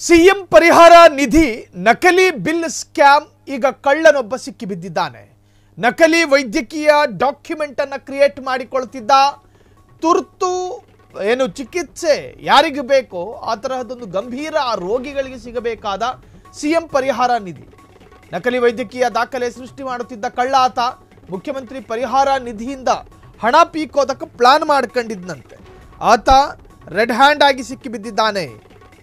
CM ಪರಿಹಾರ ನಿಧಿ ನಕಲಿ bill scam ಈಗ ಕಳ್ಳನೊಬ್ಬ ಸಿಕ್ಕಿಬಿದ್ದಿದ್ದಾನೆ. ನಕಲಿ ವೈದ್ಯಕೀಯ ಡಾಕ್ಯುಮೆಂಟ್ ಅನ್ನು ಕ್ರಿಯೇಟ್ ಮಾಡಿಕೊಳ್ಳುತ್ತಿದ್ದ. ತುರ್ತು ಚಿಕಿತ್ಸೆ ಯಾರಿಗೆ ಬೇಕೋ ಆ ತರಹದೊಂದು ಗಂಭೀರ ರೋಗಿಗಳಿಗೆ ಸಿಗಬೇಕಾದ ಸಿಎಂ ಪರಿಹಾರ ನಿಧಿ ನಕಲಿ ವೈದ್ಯಕೀಯ ದಾಖಲೆ ಸೃಷ್ಟಿ ಮಾಡುತ್ತಿದ್ದ ಕಳ್ಳ ಆತ. ಮುಖ್ಯಮಂತ್ರಿ ಪರಿಹಾರ ನಿಧಿಯಿಂದ ಹಣ ಪೀಕೋದಕ್ಕೆ ಪ್ಲಾನ್ ಮಾಡ್ಕೊಂಡಿದ್ದಂತೆ. ಆತ ರೆಡ್ ಹ್ಯಾಂಡ್ ಆಗಿ ಸಿಕ್ಕಿಬಿದ್ದಿದ್ದಾನೆ.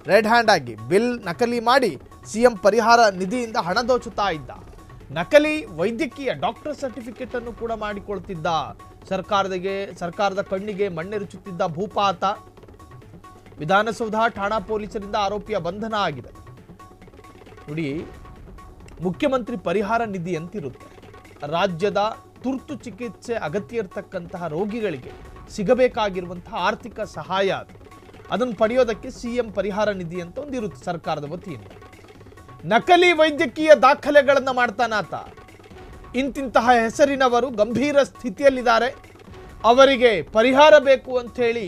ರೆಡ್ ಹ್ಯಾಂಡ್ ಆಗಿ ಬಿಲ್ ನಕಲಿ ಮಾಡಿ ಸಿಎಂ ಪರಿಹಾರ ನಿಧಿಯಿಂದ ಹಣ ದೋಚುತ್ತಾ ಇದ್ದ. ನಕಲಿ ವೈದ್ಯಕೀಯ ಡಾಕ್ಟರ್ ಸರ್ಟಿಫಿಕೇಟ್ ಅನ್ನು ಕೂಡ ಮಾಡಿಕೊಳ್ತಿದ್ದ. ಸರ್ಕಾರದ ಕಣ್ಣಿಗೆ ಮಣ್ಣೆರಚುತ್ತಿದ್ದ ಭೂಪ ಆತ. ವಿಧಾನಸೌಧ ಠಾಣಾ ಪೊಲೀಸರಿಂದ ಆರೋಪಿಯ ಬಂಧನ ಆಗಿದೆ. ನೋಡಿ, ಮುಖ್ಯಮಂತ್ರಿ ಪರಿಹಾರ ನಿಧಿ ಅಂತಿರುತ್ತೆ. ರಾಜ್ಯದ ತುರ್ತು ಚಿಕಿತ್ಸೆ ಅಗತ್ಯ ಇರತಕ್ಕಂತಹ ರೋಗಿಗಳಿಗೆ ಸಿಗಬೇಕಾಗಿರುವಂತಹ ಆರ್ಥಿಕ ಸಹಾಯ ಅದು. ಅದನ್ನು ಪಡೆಯೋದಕ್ಕೆ ಸಿಎಂ ಪರಿಹಾರ ನಿಧಿ ಅಂತ ಒಂದಿರುತ್ತೆ ಸರ್ಕಾರದ ವತಿಯಿಂದ. ನಕಲಿ ವೈದ್ಯಕೀಯ ದಾಖಲೆಗಳನ್ನು ಮಾಡ್ತಾನಾತ. ಇಂತಿಂತಹ ಹೆಸರಿನವರು ಗಂಭೀರ ಸ್ಥಿತಿಯಲ್ಲಿದ್ದಾರೆ, ಅವರಿಗೆ ಪರಿಹಾರ ಬೇಕು ಅಂತ ಹೇಳಿ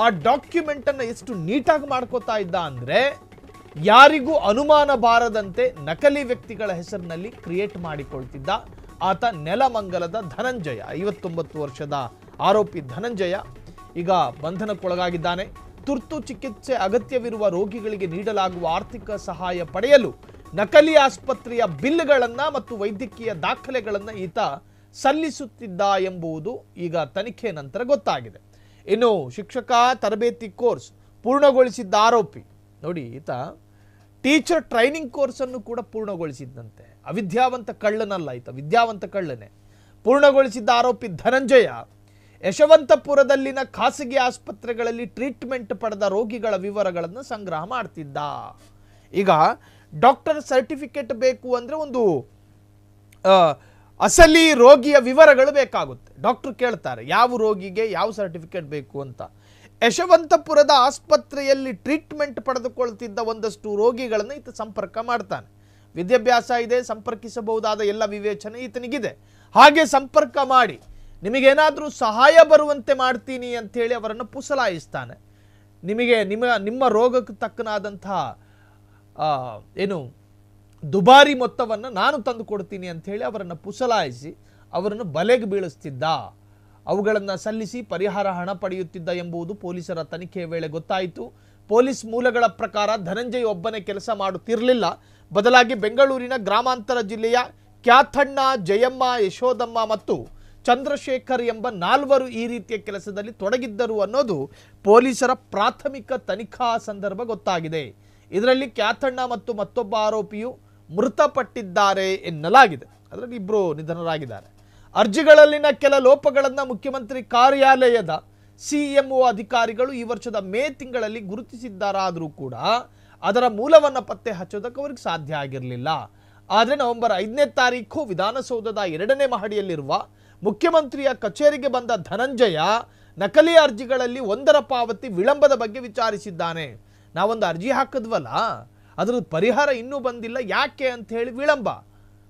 ಆ ಡಾಕ್ಯುಮೆಂಟ್ ಅನ್ನು ಎಷ್ಟು ನೀಟಾಗಿ ಮಾಡ್ಕೋತಾ ಇದ್ದ ಅಂದ್ರೆ ಯಾರಿಗೂ ಅನುಮಾನ ಬಾರದಂತೆ ನಕಲಿ ವ್ಯಕ್ತಿಗಳ ಹೆಸರಿನಲ್ಲಿ ಕ್ರಿಯೇಟ್ ಮಾಡಿಕೊಳ್ತಿದ್ದ ಆತ. ನೆಲಮಂಗಲದ ಧನಂಜಯ, 59 ವರ್ಷದ ಆರೋಪಿ ಧನಂಜಯ ಈಗ ಬಂಧನಕ್ಕೊಳಗಾಗಿದ್ದಾನೆ. ತುರ್ತು ಚಿಕಿತ್ಸೆ ಅಗತ್ಯವಿರುವ ರೋಗಿಗಳಿಗೆ ನೀಡಲಾಗುವ ಆರ್ಥಿಕ ಸಹಾಯ ಪಡೆಯಲು ನಕಲಿ ಆಸ್ಪತ್ರೆಯ ಬಿಲ್ಗಳನ್ನು ಮತ್ತು ವೈದ್ಯಕೀಯ ದಾಖಲೆಗಳನ್ನು ಈತ ಸಲ್ಲಿಸುತ್ತಿದ್ದ ಎಂಬುದು ಈಗ ತನಿಖೆ ನಂತರ ಗೊತ್ತಾಗಿದೆ. ಇನ್ನು ಶಿಕ್ಷಕ ತರಬೇತಿ ಕೋರ್ಸ್ ಪೂರ್ಣಗೊಳಿಸಿದ್ದ ಆರೋಪಿ. ನೋಡಿ, ಈತ ಟೀಚರ್ ಟ್ರೈನಿಂಗ್ ಕೋರ್ಸ್ ಅನ್ನು ಕೂಡ ಪೂರ್ಣಗೊಳಿಸಿದ್ದಂತೆ. ಅವಿದ್ಯಾವಂತ ಕಳ್ಳನಲ್ಲ ಈತ, ವಿದ್ಯಾವಂತ ಕಳ್ಳನೇ. ಪೂರ್ಣಗೊಳಿಸಿದ್ದ ಆರೋಪಿ ಧನಂಜಯ ಯಶವಂತಪುರದಲ್ಲಿನ ಖಾಸಗಿ ಆಸ್ಪತ್ರೆಗಳಲ್ಲಿ ಟ್ರೀಟ್ಮೆಂಟ್ ಪಡೆದ ರೋಗಿಗಳ ವಿವರಗಳನ್ನು ಸಂಗ್ರಹ ಮಾಡ್ತಿದ್ದ. ಈಗ ಡಾಕ್ಟರ್ ಸರ್ಟಿಫಿಕೇಟ್ ಬೇಕು ಅಂದ್ರೆ ಒಂದು ಅಸಲಿ ರೋಗಿಯ ವಿವರಗಳು ಬೇಕಾಗುತ್ತೆ. ಡಾಕ್ಟರ್ ಕೇಳ್ತಾರೆ ಯಾವ ರೋಗಿಗೆ ಯಾವ ಸರ್ಟಿಫಿಕೇಟ್ ಬೇಕು ಅಂತ. ಯಶವಂತಪುರದ ಆಸ್ಪತ್ರೆಯಲ್ಲಿ ಟ್ರೀಟ್ಮೆಂಟ್ ಪಡೆದುಕೊಳ್ತಿದ್ದ ಒಂದಷ್ಟು ರೋಗಿಗಳನ್ನು ಈತ ಸಂಪರ್ಕ ಮಾಡ್ತಾನೆ. ವಿದ್ಯಾಭ್ಯಾಸ ಇದೆ, ಸಂಪರ್ಕಿಸಬಹುದಾದ ಎಲ್ಲ ವಿವೇಚನೆ ಈತನಿಗಿದೆ. ಹಾಗೆ ಸಂಪರ್ಕ ಮಾಡಿ ನಿಮಗೇನಾದರೂ ಸಹಾಯ ಬರುವಂತೆ ಮಾಡ್ತೀನಿ ಅಂಥೇಳಿ ಅವರನ್ನು ಪುಸಲಾಯಿಸ್ತಾನೆ. ನಿಮಗೆ ನಿಮ್ಮ ರೋಗಕ್ಕೆ ತಕ್ಕನಾದಂತಹ ದುಬಾರಿ ಮೊತ್ತವನ್ನು ನಾನು ತಂದು ಕೊಡ್ತೀನಿ ಅಂಥೇಳಿ ಅವರನ್ನು ಪುಸಲಾಯಿಸಿ ಅವರನ್ನು ಬಲೆಗೆ ಬೀಳಿಸ್ತಿದ್ದ. ಅವುಗಳನ್ನು ಸಲ್ಲಿಸಿ ಪರಿಹಾರ ಹಣ ಪಡೆಯುತ್ತಿದ್ದ ಎಂಬುದು ಪೊಲೀಸರ ತನಿಖೆಯ ವೇಳೆ ಗೊತ್ತಾಯಿತು. ಪೊಲೀಸ್ ಮೂಲಗಳ ಪ್ರಕಾರ ಧನಂಜಯ ಒಬ್ಬನೇ ಕೆಲಸ ಮಾಡುತ್ತಿರಲಿಲ್ಲ. ಬದಲಾಗಿ ಬೆಂಗಳೂರಿನ ಗ್ರಾಮಾಂತರ ಜಿಲ್ಲೆಯ ಕ್ಯಾಥಣ್ಣ, ಜಯಮ್ಮ, ಯಶೋದಮ್ಮ ಮತ್ತು ಚಂದ್ರಶೇಖರ್ ಎಂಬ 4 ಈ ರೀತಿಯ ಕೆಲಸದಲ್ಲಿ ತೊಡಗಿದ್ದರು ಅನ್ನೋದು ಪೊಲೀಸರ ಪ್ರಾಥಮಿಕ ತನಿಖಾ ಸಂದರ್ಭ ಗೊತ್ತಾಗಿದೆ. ಇದರಲ್ಲಿ ಕ್ಯಾಥಣ್ಣ ಮತ್ತು ಮತ್ತೊಬ್ಬ ಆರೋಪಿಯು ಮೃತಪಟ್ಟಿದ್ದಾರೆ ಎನ್ನಲಾಗಿದೆ. ಅದರಲ್ಲಿ 2 ನಿಧನರಾಗಿದ್ದಾರೆ. ಅರ್ಜಿಗಳಲ್ಲಿನ ಕೆಲ ಲೋಪಗಳನ್ನು ಮುಖ್ಯಮಂತ್ರಿ ಕಾರ್ಯಾಲಯದ ಸಿಎಂಒ ಅಧಿಕಾರಿಗಳು ಈ ವರ್ಷದ ಮೇ ತಿಂಗಳಲ್ಲಿ ಗುರುತಿಸಿದ್ದಾರಾದರೂ ಕೂಡ ಅದರ ಮೂಲವನ್ನು ಪತ್ತೆ ಹಚ್ಚೋದಕ್ಕೆ ಅವರಿಗೆ ಸಾಧ್ಯ ಆಗಿರಲಿಲ್ಲ. ಆದರೆ ನವೆಂಬರ್ 5ನೇ ತಾರೀಕು ವಿಧಾನಸೌಧದ 2ನೇ ಮಹಡಿಯಲ್ಲಿರುವ ಮುಖ್ಯಮಂತ್ರಿಯ ಕಚೇರಿಗೆ ಬಂದ ಧನಂಜಯ ನಕಲಿ ಅರ್ಜಿಗಳಲ್ಲಿ ಒಂದರ ಪಾವತಿ ವಿಳಂಬದ ಬಗ್ಗೆ ವಿಚಾರಿಸಿದ್ದಾನೆ. ನಾವೊಂದು ಅರ್ಜಿ ಹಾಕಿದ್ವಲ್ಲ, ಅದರ ಪರಿಹಾರ ಇನ್ನೂ ಬಂದಿಲ್ಲ, ಯಾಕೆ ಅಂತ ಹೇಳಿ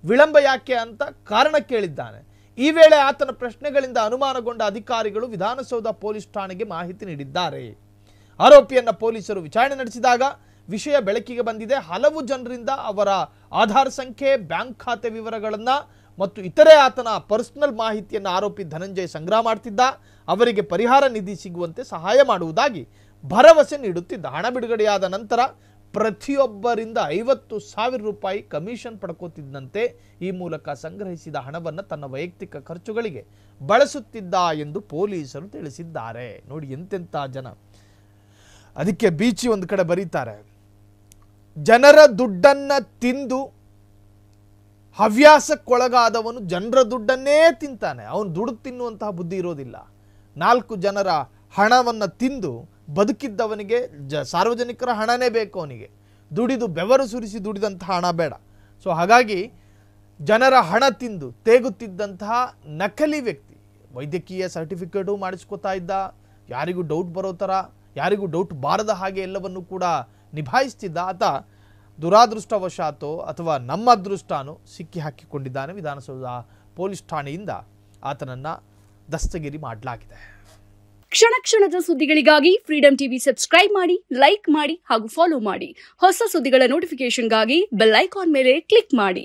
ವಿಳಂಬ ಯಾಕೆ ಅಂತ ಕಾರಣ ಕೇಳಿದ್ದಾನೆ. ಈ ವೇಳೆ ಆತನ ಪ್ರಶ್ನೆಗಳಿಂದ ಅನುಮಾನಗೊಂಡ ಅಧಿಕಾರಿಗಳು ವಿಧಾನಸೌಧ ಪೊಲೀಸ್ ಠಾಣೆಗೆ ಮಾಹಿತಿ ನೀಡಿದ್ದಾರೆ. ಆರೋಪಿಯನ್ನ ಪೊಲೀಸರು ವಿಚಾರಣೆ ನಡೆಸಿದಾಗ ವಿಷಯ ಬೆಳಕಿಗೆ ಬಂದಿದೆ. ಹಲವು ಜನರಿಂದ ಅವರ ಆಧಾರ್ ಸಂಖ್ಯೆ, ಬ್ಯಾಂಕ್ ಖಾತೆ ವಿವರಗಳನ್ನು ಮತ್ತು ಇತರೆ ಆತನ ಪರ್ಸನಲ್ ಮಾಹಿತಿಯನ್ನು ಆರೋಪಿ ಧನಂಜಯ ಸಂಗ್ರಹ ಮಾಡ್ತಿದ್ದ. ಅವರಿಗೆ ಪರಿಹಾರ ನಿಧಿ ಸಿಗುವಂತೆ ಸಹಾಯ ಮಾಡುವುದಾಗಿ ಭರವಸೆ ನೀಡುತ್ತಿದ್ದ. ಹಣ ಬಿಡುಗಡೆಯಾದ ನಂತರ ಪ್ರತಿಯೊಬ್ಬರಿಂದ 50,000 ರೂಪಾಯಿ ಕಮಿಷನ್ ಪಡ್ಕೋತಿದ್ದಂತೆ. ಈ ಮೂಲಕ ಸಂಗ್ರಹಿಸಿದ ಹಣವನ್ನು ತನ್ನ ವೈಯಕ್ತಿಕ ಖರ್ಚುಗಳಿಗೆ ಬಳಸುತ್ತಿದ್ದ ಎಂದು ಪೊಲೀಸರು ತಿಳಿಸಿದ್ದಾರೆ. ನೋಡಿ ಎಂತೆಂಥ ಜನ. ಅದಕ್ಕೆ ಬೀಚಿ ಒಂದು ಕಡೆ ಬರೀತಾರೆ, ಜನರ ದುಡ್ಡನ್ನ ತಿಂದು ಹವ್ಯಾಸಕ್ಕೊಳಗಾದವನು ಜನರ ದುಡ್ಡನ್ನೇ ತಿಂತಾನೆ. ಅವನು ದುಡ್ಡು ತಿನ್ನುವಂತಹ ಬುದ್ಧಿ ಇರೋದಿಲ್ಲ. 4 ಜನರ ಹಣವನ್ನು ತಿಂದು ಬದುಕಿದ್ದವನಿಗೆ ಸಾರ್ವಜನಿಕರ ಹಣನೇ ಬೇಕು. ಅವನಿಗೆ ದುಡಿದು ಬೆವರು ಸುರಿಸಿ ದುಡಿದಂತಹ ಹಣ ಬೇಡ. ಸೊ ಹಾಗಾಗಿ ಜನರ ಹಣ ತಿಂದು ತೇಗುತ್ತಿದ್ದಂತಹ ನಕಲಿ ವ್ಯಕ್ತಿ ವೈದ್ಯಕೀಯ ಸರ್ಟಿಫಿಕೇಟು ಮಾಡಿಸ್ಕೋತಾ ಇದ್ದ. ಯಾರಿಗೂ ಡೌಟ್ ಬರೋ ಥರ, ಯಾರಿಗೂ ಡೌಟ್ ಬಾರದ ಹಾಗೆ ಎಲ್ಲವನ್ನು ಕೂಡ ನಿಭಾಯಿಸ್ತಿದ್ದ ಆತ. ದುರಾದೃಷ್ಟವಶಾತೋ ಅಥವಾ ನಮ್ಮ ಅದೃಷ್ಟನೋ ಸಿಕ್ಕಿ ಹಾಕಿಕೊಂಡಿದ್ದಾನೆ. ವಿಧಾನಸೌಧ ಪೊಲೀಸ್ ಠಾಣೆಯಿಂದ ಆತನನ್ನು ದಸ್ತಗಿರಿ ಮಾಡಲಾಗಿದೆ. ಕ್ಷಣ ಕ್ಷಣದ ಸುದ್ದಿಗಳಿಗಾಗಿ ಫ್ರೀಡಂ ಟಿವಿ ಸಬ್ಸ್ಕ್ರೈಬ್ ಮಾಡಿ, ಲೈಕ್ ಮಾಡಿ ಹಾಗೂ ಫಾಲೋ ಮಾಡಿ. ಹೊಸ ಸುದ್ದಿಗಳ ನೋಟಿಫಿಕೇಶನ್ಗಾಗಿ ಬೆಲ್ ಐಕಾನ್ ಮೇಲೆ ಕ್ಲಿಕ್ ಮಾಡಿ.